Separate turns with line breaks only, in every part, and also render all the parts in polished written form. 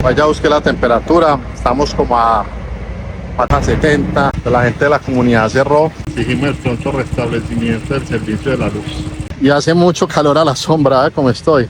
Vaya, busque la temperatura, estamos como a 70, la gente de la comunidad cerró. Exigimos el pronto restablecimiento del servicio de la luz. Y hace mucho calor a la sombra, ¿eh? Como estoy.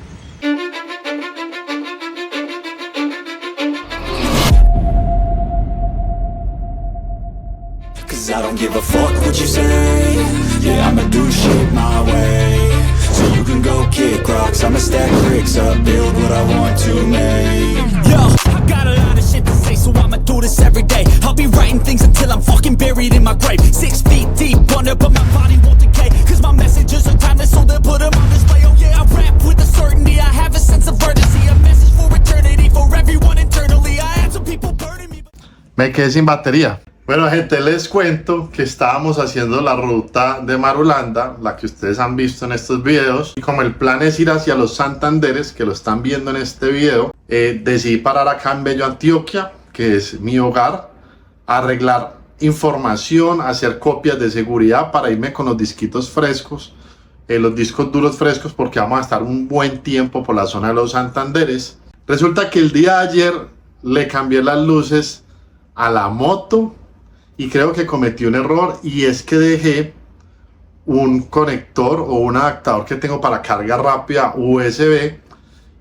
Cause I don't give a fuck what you say. Yeah, I'ma do shit my way. So you can go kick rocks, I'ma stack bricks up, build what I want to make. Yo, I got a lot of shit to say, so I'ma do this every day. I'll be writing things until I'm fucking buried in my grave. 6 feet deep under, but my body won't decay. Cause my messages are timeless, so they'll put them on display. Oh yeah, I rap with a certainty, I have a sense of urgency. A message for eternity, for everyone internally. I had some people burning me.
Me quedé sin batería. Bueno, gente, les cuento que estábamos haciendo la ruta de Marulanda, la que ustedes han visto en estos videos. Y como el plan es ir hacia los Santanderes, que lo están viendo en este video, decidí parar acá en Bello, Antioquia, que es mi hogar, arreglar información, hacer copias de seguridad para irme con los disquitos frescos, los discos duros frescos, porque vamos a estar un buen tiempo por la zona de los Santanderes. Resulta que el día de ayer le cambié las luces a la moto y creo que cometí un error, y es que dejé un conector o un adaptador que tengo para carga rápida USB,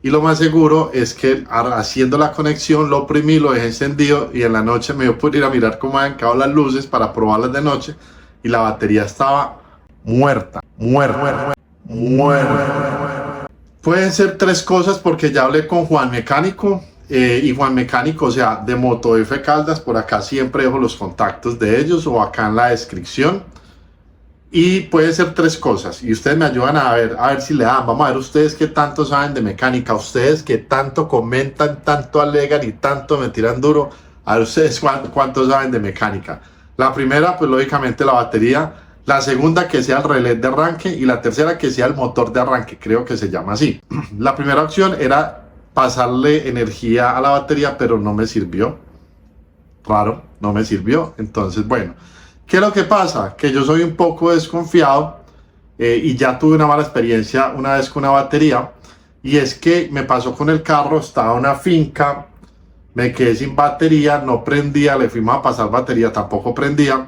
y lo más seguro es que haciendo la conexión lo oprimí, lo dejé encendido, y en la noche me dio por ir a mirar cómo habían quedado las luces para probarlas de noche, y la batería estaba muerta. Pueden ser 3 cosas, porque ya hablé con Juan Mecánico, y Juan Mecánico, o sea, de Moto F Caldas, por acá siempre dejo los contactos de ellos o acá en la descripción. Y pueden ser 3 cosas, y ustedes me ayudan a ver si le dan. Vamos a ver ustedes qué tanto saben de mecánica, ustedes que tanto comentan, tanto alegan y tanto me tiran duro. A ver ustedes cuánto saben de mecánica. La primera, pues lógicamente la batería. La segunda, que sea el relé de arranque. Y la tercera, que sea el motor de arranque, creo que se llama así. La primera opción era pasarle energía a la batería, pero no me sirvió. Raro, no me sirvió. Entonces, bueno, ¿qué es lo que pasa? Que yo soy un poco desconfiado, y ya tuve una mala experiencia una vez con una batería, y es que me pasó con el carro. Estaba en una finca, me quedé sin batería, no prendía, le fuimos a pasar batería, tampoco prendía.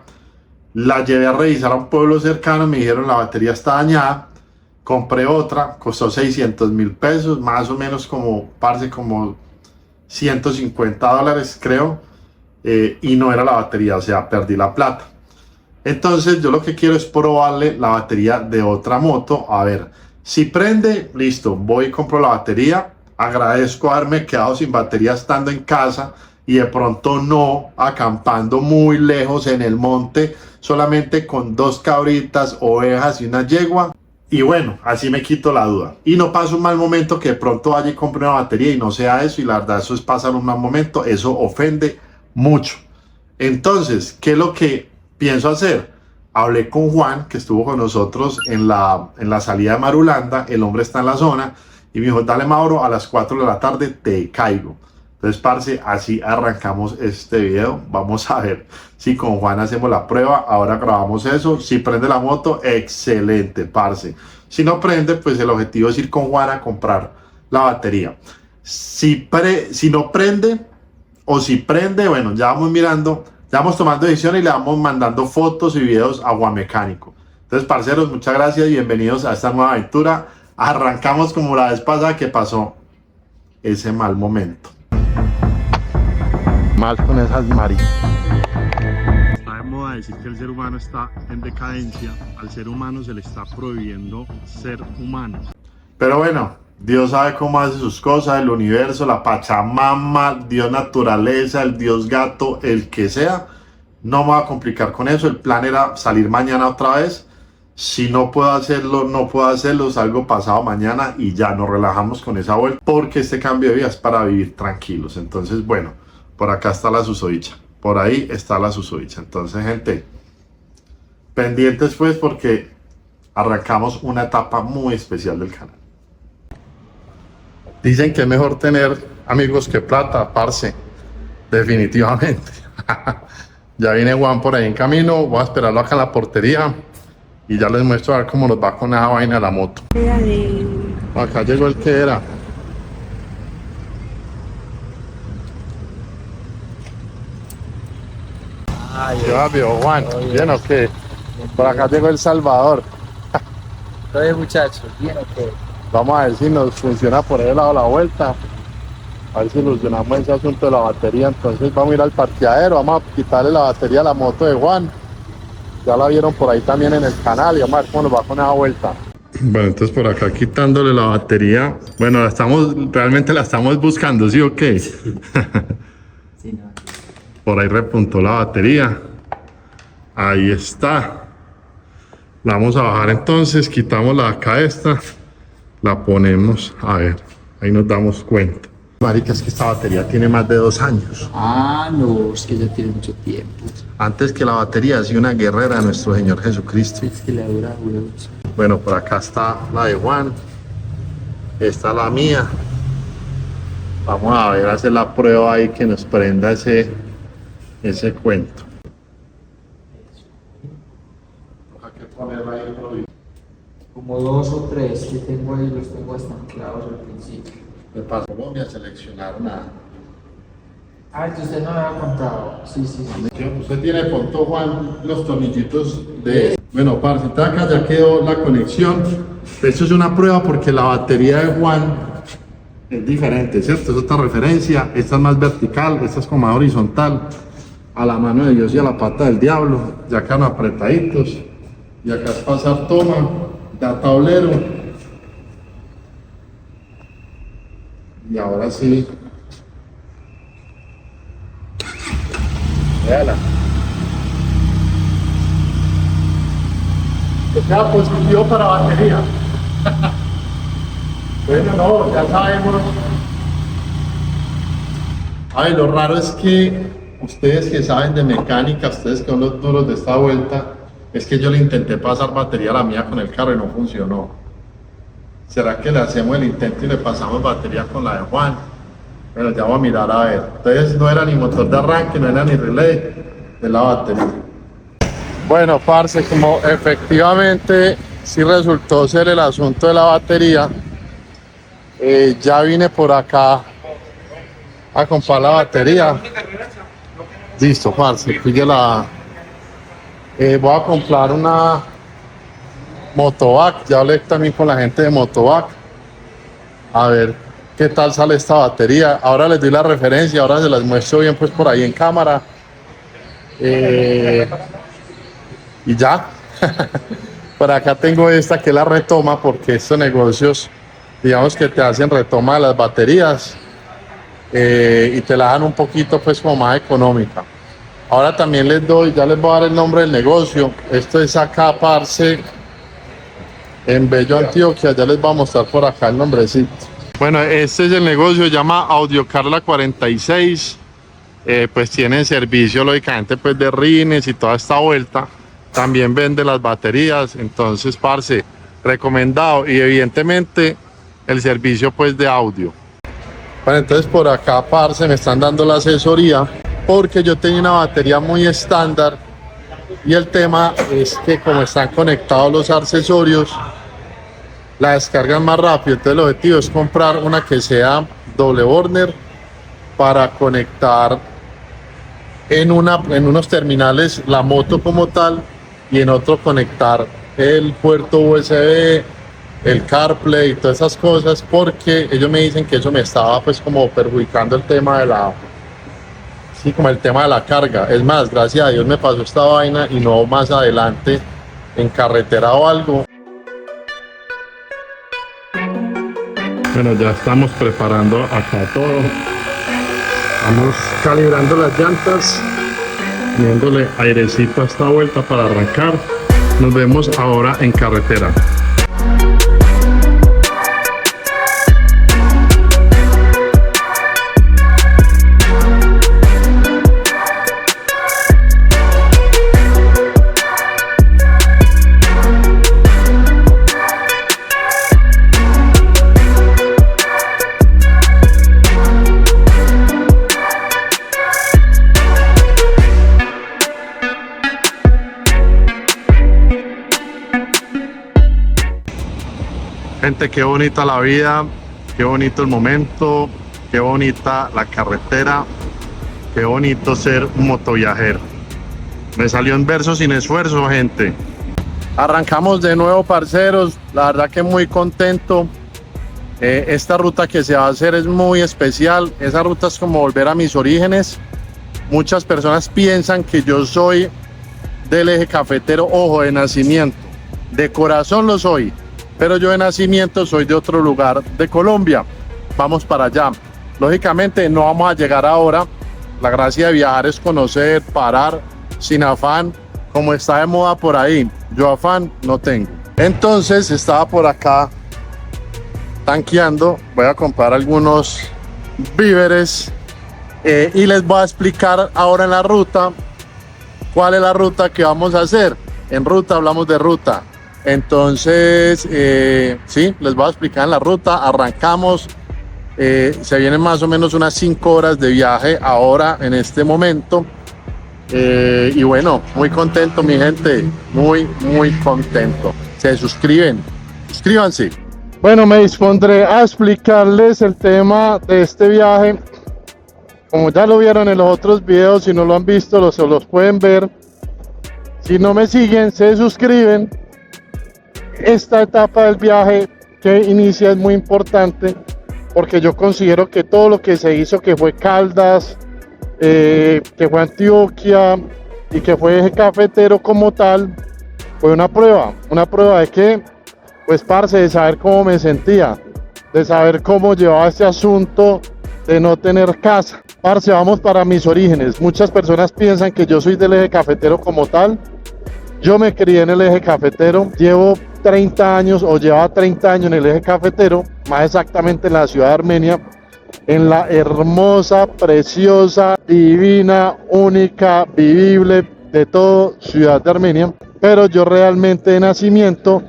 La llevé a revisar a un pueblo cercano, me dijeron la batería está dañada. Compré otra, costó 600.000 pesos, más o menos como 150 dólares creo, y no era la batería, o sea, perdí la plata. Entonces yo lo que quiero es probarle la batería de otra moto, a ver si prende. Listo, voy y compro la batería. Agradezco haberme quedado sin batería estando en casa, y de pronto no acampando muy lejos en el monte, solamente con 2 cabritas, ovejas y una yegua. Y bueno, así me quito la duda. Y no paso un mal momento, que de pronto vaya y compre una batería y no sea eso. Y la verdad, eso es pasar un mal momento. Eso ofende mucho. Entonces, ¿qué es lo que pienso hacer? Hablé con Juan, que estuvo con nosotros en la salida de Marulanda. El hombre está en la zona. Y me dijo, dale Mauro, a las 4 de la tarde te caigo. Entonces, parce, así arrancamos este video. Vamos a ver si con Juan hacemos la prueba. Ahora grabamos eso. Si prende la moto, excelente, parce. Si no prende, pues el objetivo es ir con Juan a comprar la batería. Si no prende, o si prende, bueno, ya vamos mirando, ya vamos tomando decisiones y le vamos mandando fotos y videos a Juan Mecánico. Entonces, parceros, muchas gracias y bienvenidos a esta nueva aventura. Arrancamos como la vez pasada que pasó ese mal momento. Mal con esas maricas. Está de moda decir que el ser humano está en decadencia. Al ser humano se le está prohibiendo ser humano. Pero bueno, Dios sabe cómo hace sus cosas, el universo, la Pachamama, Dios naturaleza, el Dios gato, el que sea. No me voy a complicar con eso. El plan era salir mañana otra vez. Si no puedo hacerlo, no puedo hacerlo. Salgo pasado mañana y ya nos relajamos con esa vuelta, porque este cambio de vida es para vivir tranquilos. Entonces, bueno, por acá está la susodicha, por ahí está la susodicha. Entonces, gente, pendientes pues, porque arrancamos una etapa muy especial del canal. Dicen que es mejor tener amigos que plata, parce. Definitivamente. Ya viene Juan por ahí en camino. Voy a esperarlo acá en la portería y ya les muestro a ver cómo nos va con esa vaina de la moto. Acá llegó el que era. ¿Qué va, viejo Juan?
Oye.
¿Bien o qué? Por acá llegó El Salvador.
Oye, muchachos, ¿bien o qué?
Vamos a ver si nos funciona por el lado la vuelta. A ver si solucionamos ese asunto de la batería. Entonces vamos a ir al parqueadero, vamos a quitarle la batería a la moto de Juan. Ya la vieron por ahí también en el canal y vamos a ver cómo nos va con esa vuelta. Bueno, entonces por acá quitándole la batería. Bueno, realmente la estamos buscando, ¿sí o qué?
Sí, no.
Por ahí repuntó la batería. Ahí está. La vamos a bajar entonces, quitamos la acá esta, la ponemos, a ver, ahí nos damos cuenta. Marica, es que esta batería tiene más de 2 años.
Ah, no, es que ya tiene mucho tiempo.
Antes que la batería ha sido una guerrera de nuestro Señor Jesucristo.
Es que la dura mucho.
Bueno, por acá está la de Juan, esta la mía. Vamos a ver, hacer la prueba ahí que nos prenda ese cuento. Hay que ponerla ahí por ahí.
Como 2 o 3 que tengo ahí, los tengo hasta anclados al principio.
Me pasó Colombia, seleccionaron a...
Ah, que usted no me había contado. Sí, sí, sí.
Usted tiene de pronto, Juan, los tornillitos de... Bueno, parce, acá ya quedó la conexión. Esto es una prueba porque la batería de Juan es diferente, ¿cierto? Es otra referencia. Esta es más vertical, esta es como más horizontal. A la mano de Dios y a la pata del diablo. Ya quedan apretaditos. Y acá es pasar toma, da tablero. Y ahora sí. Véala. Que sea positivo para batería. Bueno, no, ya sabemos. Ay, lo raro es que ustedes que saben de mecánica, ustedes que son los duros de esta vuelta, es que yo le intenté pasar batería a la mía con el carro y no funcionó. ¿Será que le hacemos el intento y le pasamos batería con la de Juan? Bueno, ya vamos a mirar a ver. Entonces no era ni motor de arranque, no era ni relay de la batería. Bueno, parce, como efectivamente sí resultó ser el asunto de la batería, ya vine por acá a comprar la batería. Listo, parce, pille la... voy a comprar una Motovac, ya hablé también con la gente de Motovac. A ver qué tal sale esta batería. Ahora les doy la referencia, ahora se las muestro bien pues por ahí en cámara. Y ya. Por acá tengo esta que es la retoma, porque estos negocios, digamos que te hacen retoma de las baterías y te la dan un poquito pues como más económica. Ahora también les doy, ya les voy a dar el nombre del negocio. Esto es acá, parce, en Bello, Antioquia. Ya les voy a mostrar por acá el nombrecito. Bueno, este es el negocio, se llama Audiocarla 46. Pues tienen servicio lógicamente pues de rines y toda esta vuelta. También vende las baterías, entonces, parce, recomendado. Y evidentemente el servicio pues de audio. Bueno, entonces por acá, parce, me están dando la asesoría porque yo tenía una batería muy estándar y el tema es que como están conectados los accesorios, la descargan más rápido. Entonces el objetivo es comprar una que sea doble burner para conectar en unos terminales la moto como tal y en otro conectar el puerto USB, el CarPlay y todas esas cosas, porque ellos me dicen que eso me estaba pues como perjudicando el tema de la... Sí, como el tema de la carga. Es más, gracias a Dios me pasó esta vaina y no más adelante en carretera o algo. Bueno, ya estamos preparando acá todo. Estamos calibrando las llantas, poniéndole airecito a esta vuelta para arrancar. Nos vemos ahora en carretera. Gente, qué bonita la vida, qué bonito el momento, qué bonita la carretera, qué bonito ser un motoviajero. Me salió en verso sin esfuerzo, gente. Arrancamos de nuevo, parceros. La verdad que muy contento. Esta ruta que se va a hacer es muy especial. Esa ruta es como volver a mis orígenes. Muchas personas piensan que yo soy del eje cafetero, ojo, de nacimiento. De corazón lo soy, pero yo de nacimiento soy de otro lugar de Colombia. Vamos para allá. Lógicamente no vamos a llegar ahora. La gracia de viajar es conocer, parar, sin afán, como está de moda por ahí. Yo afán no tengo. Entonces estaba por acá tanqueando. Voy a comprar algunos víveres y les voy a explicar ahora en la ruta cuál es la ruta que vamos a hacer. En ruta hablamos de ruta. Entonces, sí, les voy a explicar en la ruta. Arrancamos. Se vienen más o menos unas 5 horas de viaje ahora, en este momento. Y bueno, muy contento, mi gente. Muy contento. Se suscriben. Suscríbanse. Bueno, me dispondré a explicarles el tema de este viaje. Como ya lo vieron en los otros videos, si no lo han visto, los pueden ver. Si no me siguen, se suscriben. Esta etapa del viaje que inicia es muy importante porque yo considero que todo lo que se hizo, que fue Caldas, que fue Antioquia y que fue eje cafetero como tal, fue una prueba de que, pues parce, de saber cómo me sentía, de saber cómo llevaba este asunto de no tener casa. Parce, vamos para mis orígenes. Muchas personas piensan que yo soy del eje cafetero como tal. Yo me crié en el eje cafetero, llevo 30 años o llevaba 30 años en el eje cafetero, más exactamente en la ciudad de Armenia, en la hermosa, preciosa, divina, única, vivible, de todo ciudad de Armenia. Pero yo realmente de nacimiento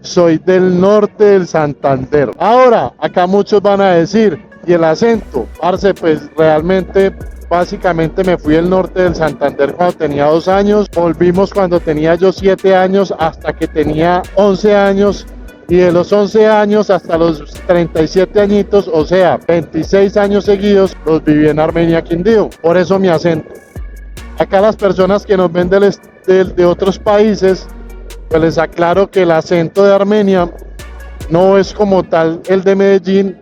soy del norte del Santander. Ahora, acá muchos van a decir, ¿y el acento? Parce, pues realmente, básicamente me fui del norte del Santander cuando tenía 2 años, volvimos cuando tenía yo 7 años hasta que tenía 11 años y de los 11 años hasta los 37 añitos, o sea, 26 años seguidos, los viví en Armenia, Quindío. Por eso mi acento. Acá las personas que nos ven de otros países, pues les aclaro que el acento de Armenia no es como tal el de Medellín.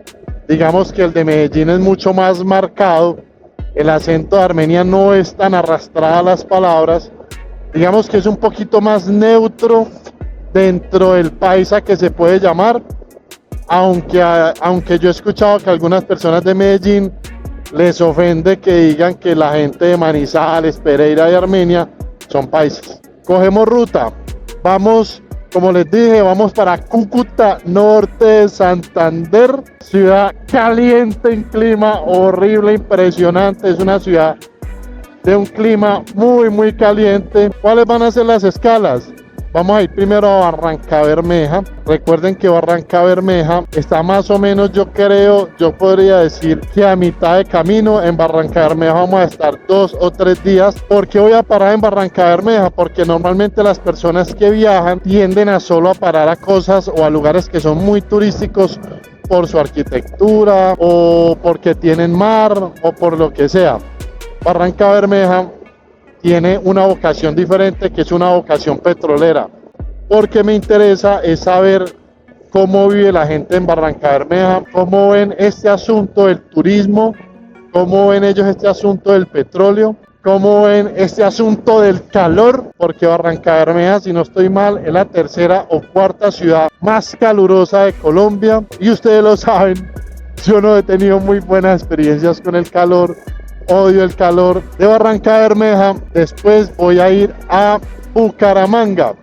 Digamos que el de Medellín es mucho más marcado. El acento de Armenia no es tan arrastrado a las palabras. Digamos que es un poquito más neutro dentro del paisa que se puede llamar. Aunque yo he escuchado que algunas personas de Medellín les ofende que digan que la gente de Manizales, Pereira y Armenia son paisas. Cogemos ruta. Vamos, como les dije, vamos para Cúcuta, norte de Santander, ciudad caliente en clima, horrible, impresionante, es una ciudad de un clima muy caliente. ¿Cuáles van a ser las escalas? Vamos a ir primero a Barrancabermeja. Recuerden que Barrancabermeja está más o menos, yo podría decir que a mitad de camino. En Barrancabermeja vamos a estar 2 o 3 días. ¿Por qué voy a parar en Barrancabermeja? Porque normalmente las personas que viajan tienden a solo a parar a cosas o a lugares que son muy turísticos por su arquitectura o porque tienen mar o por lo que sea. Barrancabermeja tiene una vocación diferente, que es una vocación petrolera. Porque me interesa es saber cómo vive la gente en Barrancabermeja, cómo ven este asunto del turismo, cómo ven ellos este asunto del petróleo, cómo ven este asunto del calor, porque Barrancabermeja, si no estoy mal, es la 3ª o 4ª ciudad más calurosa de Colombia. Y ustedes lo saben, yo no he tenido muy buenas experiencias con el calor. Odio el calor. De Barrancabermeja después voy a ir a Bucaramanga.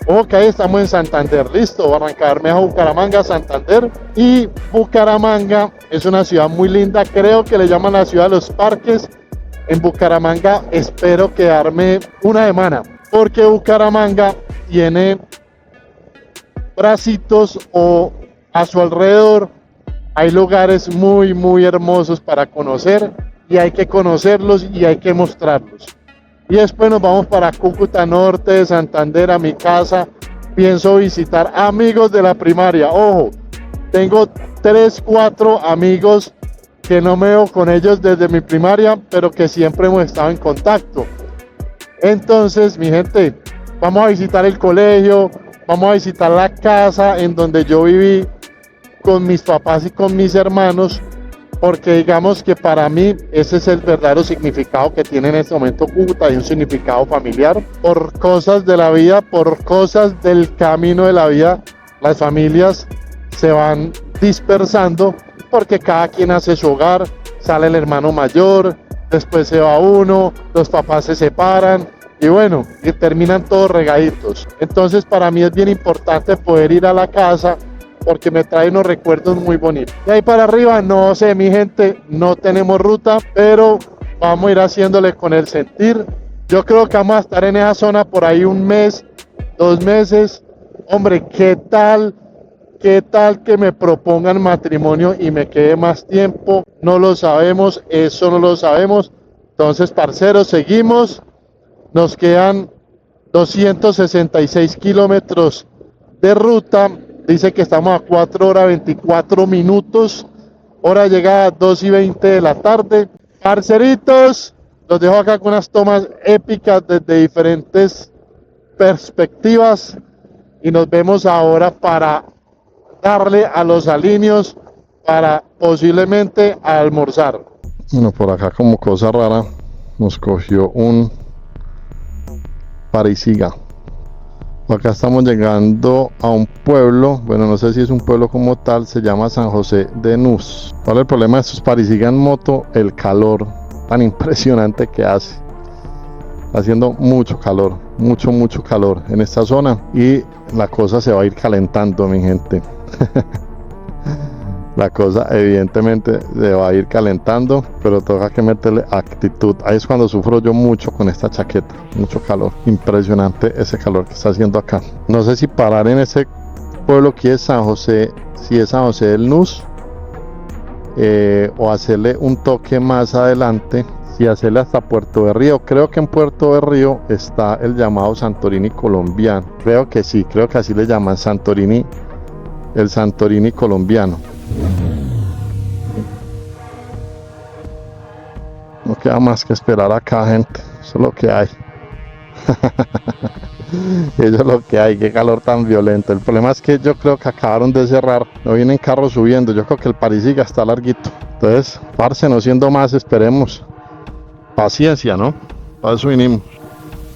Ok, estamos en Santander, listo. Barrancabermeja, Bucaramanga, Santander. Y Bucaramanga es una ciudad muy linda, creo que le llaman la ciudad de los parques. En Bucaramanga espero quedarme una semana, porque Bucaramanga tiene bracitos o a su alrededor hay lugares muy hermosos para conocer. Y hay que conocerlos y hay que mostrarlos. Y después nos vamos para Cúcuta, norte de Santander, a mi casa. Pienso visitar amigos de la primaria. Ojo, tengo 3, 4 amigos que no me veo con ellos desde mi primaria, pero que siempre hemos estado en contacto. Entonces, mi gente, vamos a visitar el colegio, vamos a visitar la casa en donde yo viví con mis papás y con mis hermanos, porque digamos que para mí ese es el verdadero significado que tiene en este momento Cúcuta, y un significado familiar. Por cosas de la vida, por cosas del camino de la vida, las familias se van dispersando porque cada quien hace su hogar, sale el hermano mayor, después se va uno, los papás se separan y bueno, y terminan todos regaditos. Entonces para mí es bien importante poder ir a la casa porque me trae unos recuerdos muy bonitos. Y ahí para arriba, no sé, mi gente, no tenemos ruta, pero vamos a ir haciéndole con el sentir. Yo creo que vamos a estar en esa zona por ahí un mes, 2 meses. Hombre, ¿qué tal que me propongan matrimonio y me quede más tiempo? No lo sabemos, eso no lo sabemos. Entonces, parceros, seguimos. Nos quedan 266 kilómetros de ruta. Dice que estamos a 4 horas 24 minutos. Hora de llegada 2:20 de la tarde. Parceritos, los dejo acá con unas tomas épicas desde diferentes perspectivas. Y nos vemos ahora para darle a los alineos para posiblemente almorzar. Bueno, por acá como cosa rara nos cogió un parisiga. Acá estamos llegando a un pueblo, bueno, no sé si es un pueblo como tal, se llama San José de Nus. ¿Cuál es el problema de estos parisigas en moto? El calor tan impresionante que hace. Haciendo mucho calor, mucho calor en esta zona, y la cosa se va a ir calentando, mi gente. La cosa evidentemente se va a ir calentando, pero toca que meterle actitud. Ahí es cuando sufro yo mucho con esta chaqueta, mucho calor, impresionante ese calor que está haciendo acá. No sé si parar en ese pueblo que es San José, si es San José del Nus, o hacerle un toque más adelante, si hacerle hasta Puerto de Río. Creo que en Puerto de Río está el llamado Santorini colombiano, creo que sí, creo que así le llaman Santorini, el Santorini colombiano. No queda más que esperar acá, gente. Eso es lo que hay. Eso es lo que hay. Qué calor tan violento. El problema es que yo creo que acabaron de cerrar. No vienen carros subiendo. Yo creo que el parisiga está larguito. Entonces, parce, no siendo más, esperemos. Paciencia, ¿no? Para eso vinimos.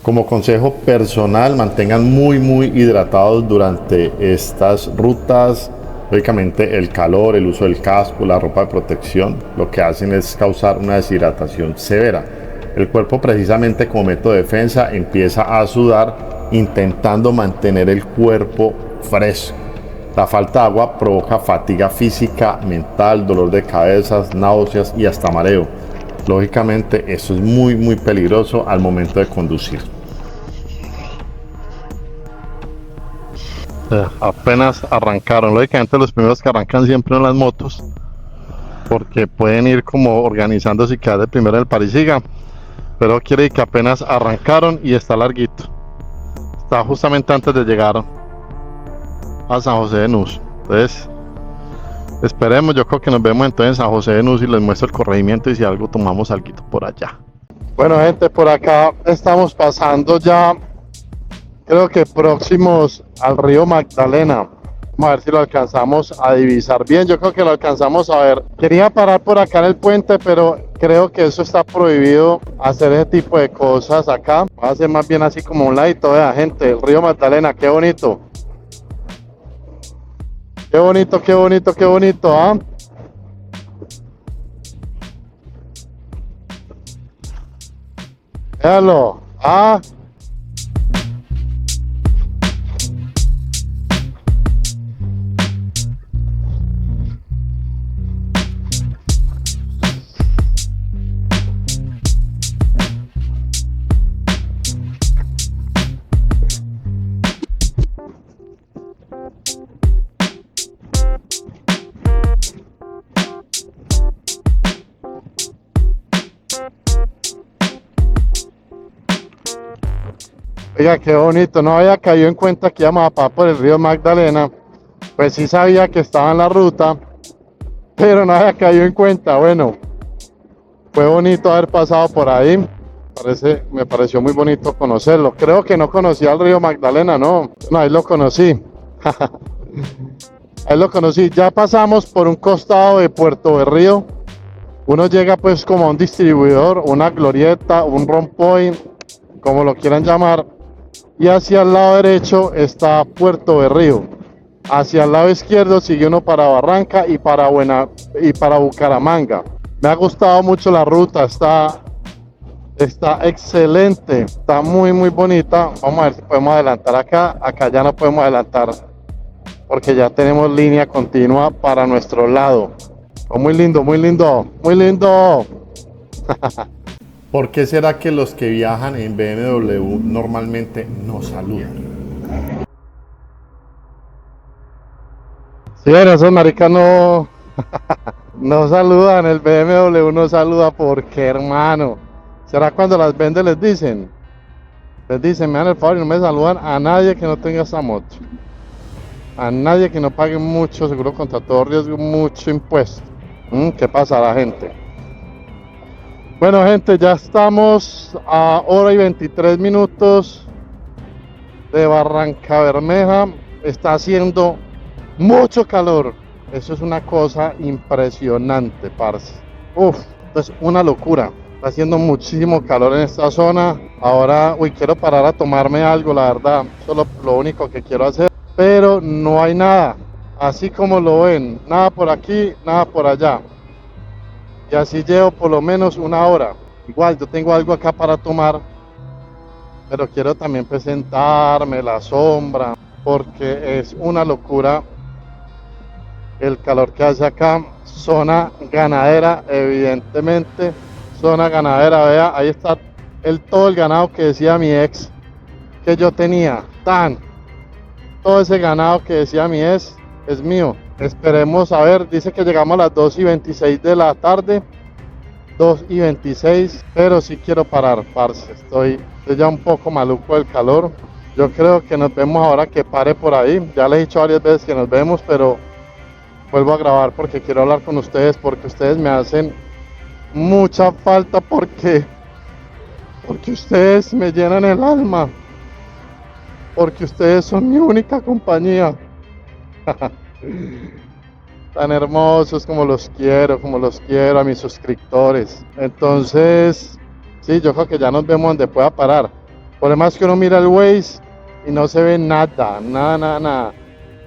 Como consejo personal, mantengan muy hidratados durante estas rutas. Lógicamente el calor, el uso del casco, la ropa de protección, lo que hacen es causar una deshidratación severa. El cuerpo, precisamente como método de defensa, empieza a sudar intentando mantener el cuerpo fresco. La falta de agua provoca fatiga física, mental, dolor de cabeza, náuseas y hasta mareo. Lógicamente esto es muy peligroso al momento de conducir. Apenas arrancaron. Lógicamente los primeros que arrancan siempre en las motos, porque pueden ir como organizándose y quedar de primero en el parisiga, pero quiere decir que apenas arrancaron y está larguito. Está justamente antes de llegar a San José de Nus. Entonces esperemos, yo creo que nos vemos entonces en San José de Nus y les muestro el corregimiento y si algo tomamos algo por allá. Bueno, gente, por acá estamos pasando ya, creo que próximos al río Magdalena. Vamos a ver si lo alcanzamos a divisar bien. Yo creo que lo alcanzamos a ver. Quería parar por acá en el puente, pero creo que eso está prohibido, hacer ese tipo de cosas acá. Va a ser más bien así como un ladito. Vea, gente, el río Magdalena, qué bonito. Qué bonito, ¿ah? Véalo, ¿ah? Oiga, qué bonito, no había caído en cuenta que íbamos a pasar por el río Magdalena. Pues sí sabía que estaba en la ruta, pero no había caído en cuenta. Bueno, fue bonito haber pasado por ahí me pareció muy bonito conocerlo. Creo que no conocía el río Magdalena, no, ahí lo conocí. Ahí lo conocí. Ya pasamos por un costado de Puerto Berrío. Uno llega pues como a un distribuidor, una glorieta, un rompoint, como lo quieran llamar. Y hacia el lado derecho está Puerto Berrío. Hacia el lado izquierdo sigue uno para Barranca y para Bucaramanga. Me ha gustado mucho la ruta, está excelente, está muy bonita. Vamos a ver si podemos adelantar acá ya no podemos adelantar porque ya tenemos línea continua para nuestro lado. Oh, muy lindo. ¿Por qué será que los que viajan en BMW normalmente no saludan? Sí, esos maricas no saludan, el BMW no saluda. ¿Por qué, hermano? ¿Será cuando las vende les dicen? Les dicen, me dan el favor y no me saludan a nadie que no tenga esa moto. A nadie que no pague mucho seguro contra todo riesgo, mucho impuesto. ¿Qué pasa la gente? Bueno, gente, ya estamos a 1:23 de Barrancabermeja. Está haciendo mucho calor. Eso es una cosa impresionante, parce. Es una locura. Está haciendo muchísimo calor en esta zona. Ahora, quiero parar a tomarme algo, la verdad. Eso es lo único que quiero hacer. Pero no hay nada. Así como lo ven. Nada por aquí, nada por allá. Y así llevo por lo menos una hora. Igual, yo tengo algo acá para tomar. Pero quiero también presentarme, la sombra. Porque es una locura el calor que hace acá. Zona ganadera, evidentemente. Zona ganadera, vea, ahí está todo el ganado que decía mi ex que yo tenía. Todo ese ganado que decía mi ex es mío. Esperemos a ver, dice que llegamos a las 2:26 de la tarde. 2:26, pero sí quiero parar, parce. Estoy ya un poco maluco del calor. Yo creo que nos vemos ahora que pare por ahí. Ya les he dicho varias veces que nos vemos, pero vuelvo a grabar porque quiero hablar con ustedes, porque ustedes me hacen mucha falta, porque ustedes me llenan el alma, porque ustedes son mi única compañía. Tan hermosos como los quiero a mis suscriptores. Entonces, sí, yo creo que ya nos vemos donde pueda parar. El problema es que uno mira el Waze y no se ve nada.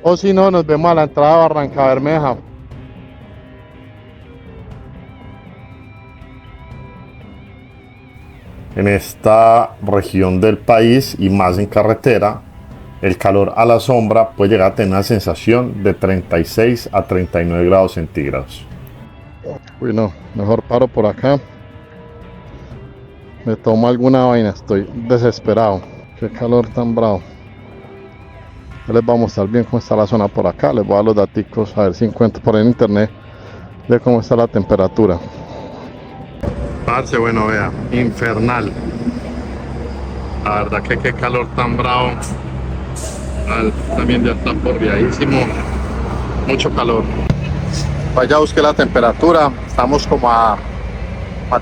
O si no, nos vemos a la entrada de Barrancabermeja. En esta región del país y más en carretera, el calor a la sombra puede llegar a tener una sensación de 36 a 39 grados centígrados. No, mejor paro por acá. Me tomo alguna vaina, estoy desesperado. Qué calor tan bravo. Ya les voy a mostrar bien cómo está la zona por acá. Les voy a dar los daticos, a ver si encuentro por ahí en internet de cómo está la temperatura. Parce, bueno, vea, infernal. La verdad que qué calor tan bravo. También ya está porriadísimo. Mucho calor. Vaya, busqué la temperatura. Estamos como a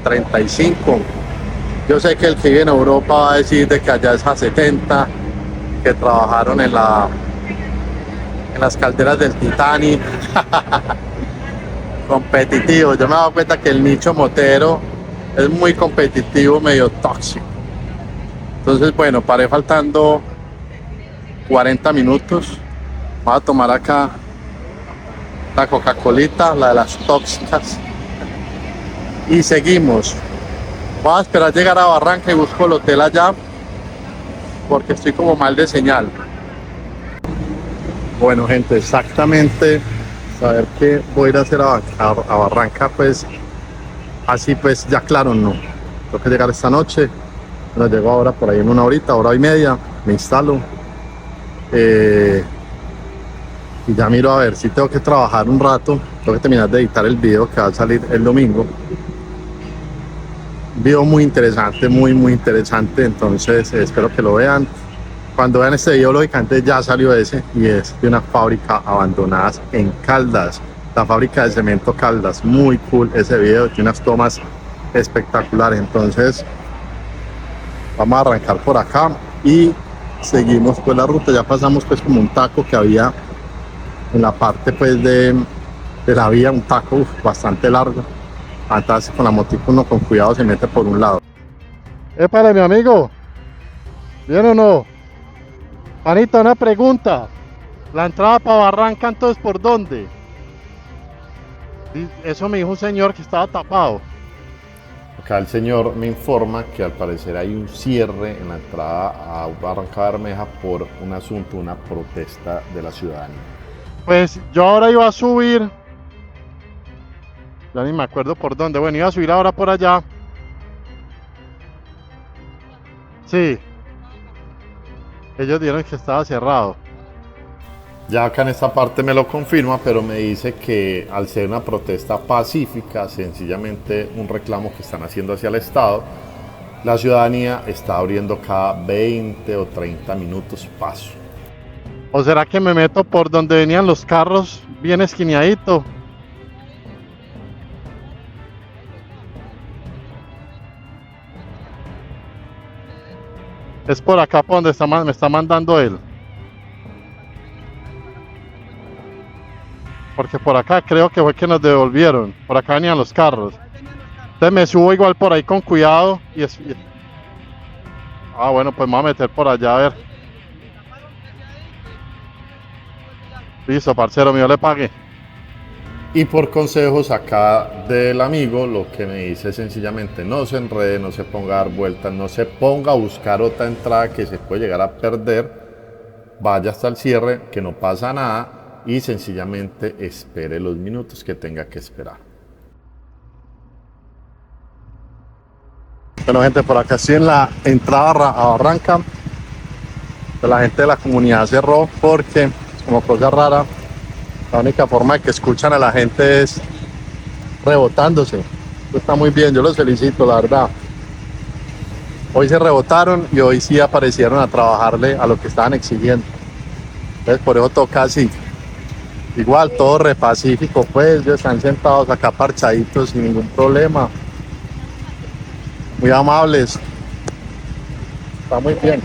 35. Yo sé que el que vive en Europa va a decir de que allá es a 70, que trabajaron en las calderas del Titanic. Competitivo. Yo me he dado cuenta que el nicho motero es muy competitivo, medio tóxico. Entonces, bueno, paré faltando 40 minutos. Voy a tomar acá la Coca-Colita, la de las tóxicas. Y seguimos. Voy a esperar llegar a Barranca y busco el hotel allá, porque estoy como mal de señal. Bueno, gente, exactamente. Saber que voy a ir a hacer a Barranca, pues así pues ya claro, no. Tengo que llegar esta noche. Pero llego ahora por ahí en una horita, hora y media. Me instalo. Y ya miro a ver si tengo que trabajar un rato. Tengo que terminar de editar el video que va a salir el domingo. Un video muy interesante, muy interesante. Entonces espero que lo vean. Cuando vean este video, lógicamente ya salió ese, y es de una fábrica abandonada en Caldas, la fábrica de cemento Caldas. Muy cool ese video, tiene unas tomas espectaculares. Entonces Vamos a arrancar por acá y seguimos pues la ruta. Ya pasamos pues como un taco que había en la parte pues de la vía, un taco bastante largo. Entonces con la motico uno con cuidado se mete por un lado. Épale, mi amigo, ¿bien o no? Panita, una pregunta. La entrada para Barranca, entonces, ¿por dónde? Eso me dijo un señor que estaba tapado.
Acá el señor me informa que al parecer hay un cierre en la entrada a Barranca Bermeja por un asunto, una protesta de la ciudadanía.
Pues yo ahora iba a subir, ya ni me acuerdo por dónde, bueno, iba a subir ahora por allá. Sí, ellos dijeron que estaba cerrado.
Ya acá en esta parte me lo confirma, pero me dice que al ser una protesta pacífica, sencillamente un reclamo que están haciendo hacia el Estado, la ciudadanía está abriendo cada 20 o 30 minutos paso.
¿O será que me meto por donde venían los carros bien esquineadito? Es por acá por donde me está mandando él. Porque por acá creo que fue que nos devolvieron. Por acá venían los carros. Entonces me subo igual por ahí con cuidado. Ah, bueno, pues me voy a meter por allá a ver. Listo, parcero mío, le pagué.
Y por consejos acá del amigo, lo que me dice es sencillamente no se enrede, no se ponga a dar vueltas, no se ponga a buscar otra entrada que se puede llegar a perder. Vaya hasta el cierre, que no pasa nada. Y sencillamente espere los minutos que tenga que esperar.
Bueno, gente, por acá estoy en la entrada a Barranca. La gente de la comunidad cerró porque, como cosa rara, la única forma de que escuchan a la gente es rebotándose. Esto está muy bien, yo los felicito, la verdad. Hoy se rebotaron y hoy sí aparecieron a trabajarle a lo que estaban exigiendo. Entonces por eso toca así. Igual, todo re pacífico, pues, ellos están sentados acá parchaditos sin ningún problema. Muy amables. Está muy bien,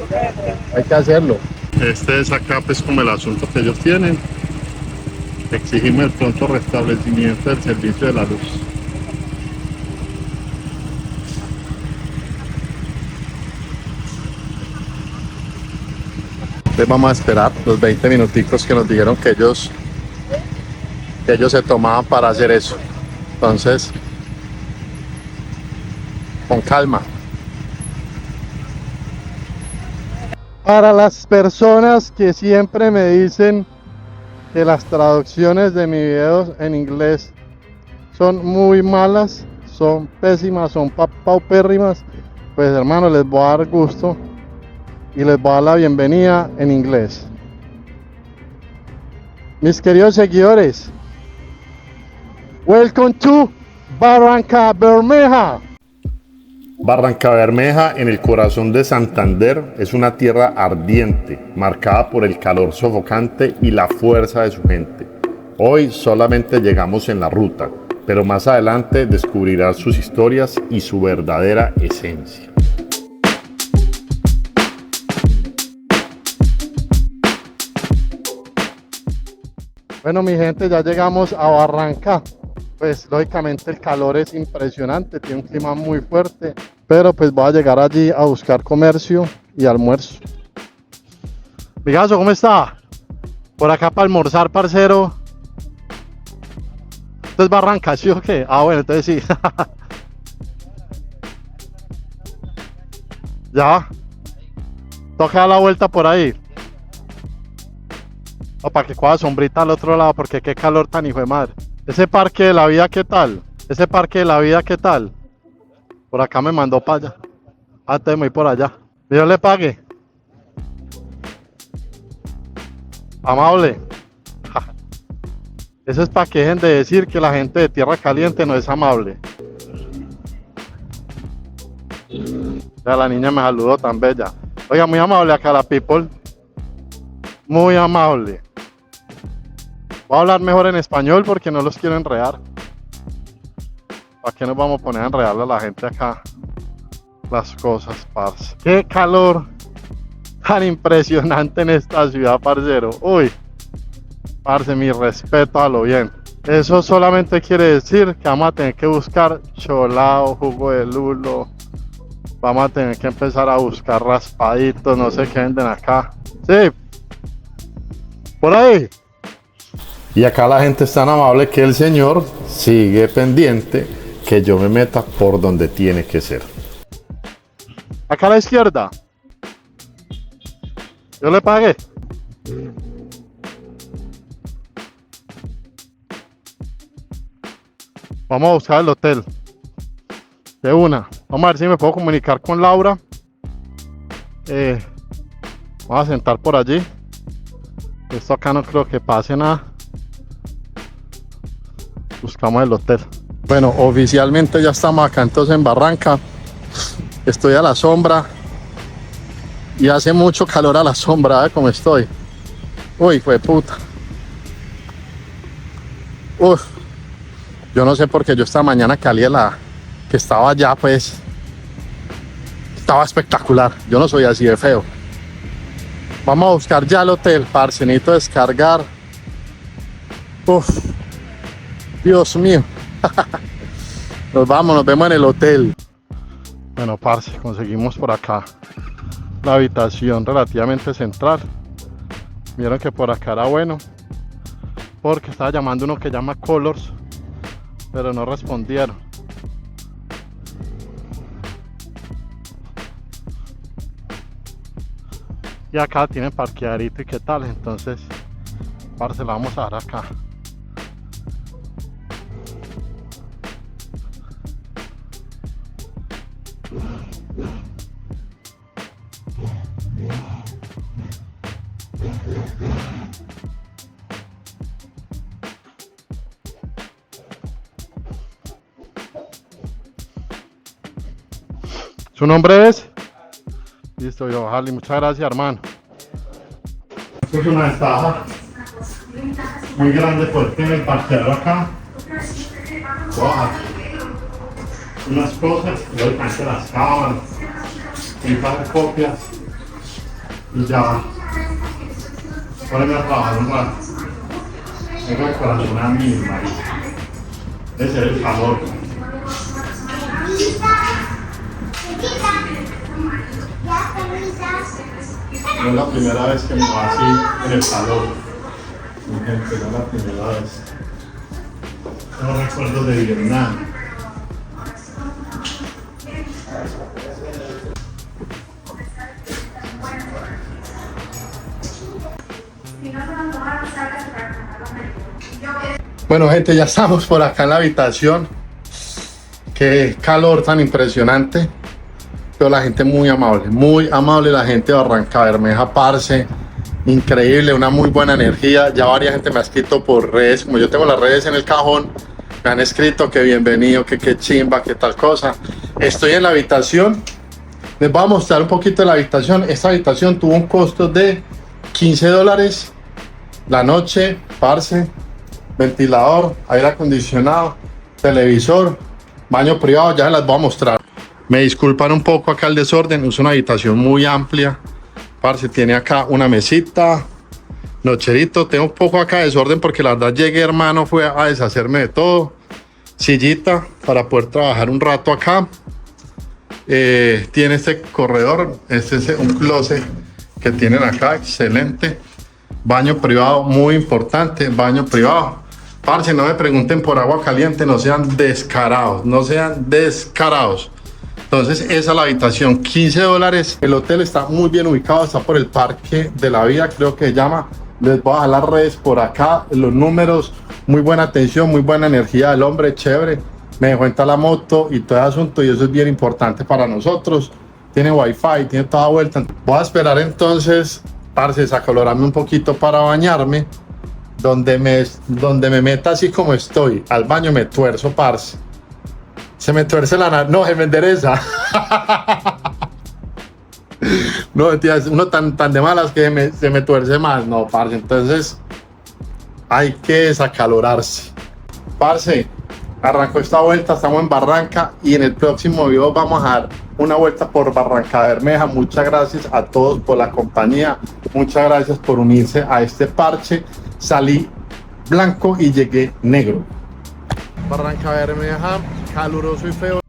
hay que hacerlo. Este es acá, pues, como el asunto que ellos tienen. Exigimos el pronto restablecimiento del servicio de la luz. Entonces vamos a esperar los 20 minuticos que nos dijeron que ellos se tomaban para hacer eso. Entonces, con calma. Para las personas que siempre me dicen que las traducciones de mis videos en inglés son muy malas, son pésimas, son paupérrimas, pues hermano, les voy a dar gusto y les voy a dar la bienvenida en inglés. Mis queridos seguidores, welcome to Barranca Bermeja.
Barranca Bermeja, en el corazón de Santander, es una tierra ardiente, marcada por el calor sofocante y la fuerza de su gente. Hoy solamente llegamos en la ruta, pero más adelante descubrirás sus historias y su verdadera esencia.
Bueno, mi gente, ya llegamos a Barranca. Pues lógicamente el calor es impresionante, tiene un clima muy fuerte, pero pues voy a llegar allí a buscar comercio y almuerzo. Migazo, ¿cómo está? Por acá para almorzar, parcero. ¿Esto es Barranca, sí o qué? Ah, bueno, entonces sí. Ya. Toca dar la vuelta por ahí. O para que coja sombrita al otro lado, porque qué calor tan hijo de madre. Ese parque de la vida, ¿qué tal? Ese parque de la vida, ¿qué tal? Por acá me mandó para allá. Antes me voy por allá. Dios le pague. Amable. Eso es para que dejen de decir que la gente de Tierra Caliente no es amable. Ya la niña me saludó tan bella. Oiga, muy amable acá la people. Muy amable. Voy a hablar mejor en español porque no los quiero enredar. ¿Para qué nos vamos a poner a enredarle a la gente acá? las cosas, parce. Qué calor tan impresionante en esta ciudad, parcero. Uy, parce, mi respeto a lo bien. Eso solamente quiere decir que vamos a tener que buscar cholao, jugo de lulo. Vamos a tener que empezar a buscar raspaditos, no sé qué venden acá. Sí, por ahí.
Y acá la gente es tan amable que el señor sigue pendiente que yo me meta por donde tiene que ser.
Acá a la izquierda. Yo le pagué. Vamos a buscar el hotel. De una. Vamos a ver si me puedo comunicar con Laura. Vamos a sentar por allí. Esto acá no creo que pase nada. Buscamos el hotel. Bueno, oficialmente ya estamos acá entonces en Barranca. Estoy a la sombra. Y hace mucho calor a la sombra, como estoy. Uy, fue puta. Uf. Yo no sé por qué yo esta mañana que estaba allá, pues estaba espectacular. Yo no soy así de feo. Vamos a buscar ya el hotel, parce. Necesito descargar. Uf, Dios mío. Nos vemos en el hotel. Bueno, parce, conseguimos por acá la habitación relativamente central. Vieron que por acá era bueno, porque estaba llamando uno que llama Colors, pero no respondieron. Y acá tienen parqueadito y qué tal, entonces parce, la vamos a dar acá. ¿Su nombre es? Listo, yo bajarle. Muchas gracias, hermano. Esto es una ventaja muy grande porque en el parqueadero acá unas cosas, yo alcancé las cámaras, un par de copias y ya. Poneme a trabajar un rato. Tengo el corazón a mí, marica. Ese es el calor. No es la primera vez que me va así en el calor. Mi gente, no es la primera vez. Tengo recuerdos de Vietnam. Bueno, gente, ya estamos por acá en la habitación. Qué calor tan impresionante. Pero la gente muy amable la gente de Barranca Bermeja, parce, increíble, una muy buena energía. Ya varias gente me ha escrito por redes, como yo tengo las redes en el cajón, me han escrito que bienvenido, que qué chimba, que tal cosa. Estoy en la habitación, les voy a mostrar un poquito de la habitación. Esta habitación tuvo un costo de $15 la noche, parce, ventilador, aire acondicionado, televisor, baño privado, ya se las voy a mostrar. Me disculpan un poco acá el desorden, es una habitación muy amplia. Parce, tiene acá una mesita, nocherito, tengo un poco acá de desorden porque la verdad llegué, hermano, fue a deshacerme de todo. Sillita para poder trabajar un rato acá. Tiene este corredor, este es un closet que tienen acá, excelente. Baño privado, muy importante, baño privado. Parce, no me pregunten por agua caliente, no sean descarados, no sean descarados. Entonces esa es la habitación, $15. El hotel está muy bien ubicado, está por el Parque de la Vida, creo que se llama. Les voy a dejar las redes por acá, los números. Muy buena atención, muy buena energía del hombre, chévere. Me dejó entrar la moto y todo el asunto, y eso es bien importante para nosotros. Tiene wifi, tiene toda vuelta. Voy a esperar entonces, parce, desacalorarme un poquito para bañarme. Donde me meta así como estoy, al baño me tuerzo, parce. Se me tuerce la nariz, no, se me endereza. No, tía, uno tan de malas que se me tuerce más. No, parce, entonces hay que desacalorarse. Parce, arrancó esta vuelta, estamos en Barranca y en el próximo video vamos a dar una vuelta por Barranca Bermeja. Muchas gracias a todos por la compañía, muchas gracias por unirse a este parche. Salí blanco y llegué negro. Barranca Bermeja, caluroso y feo.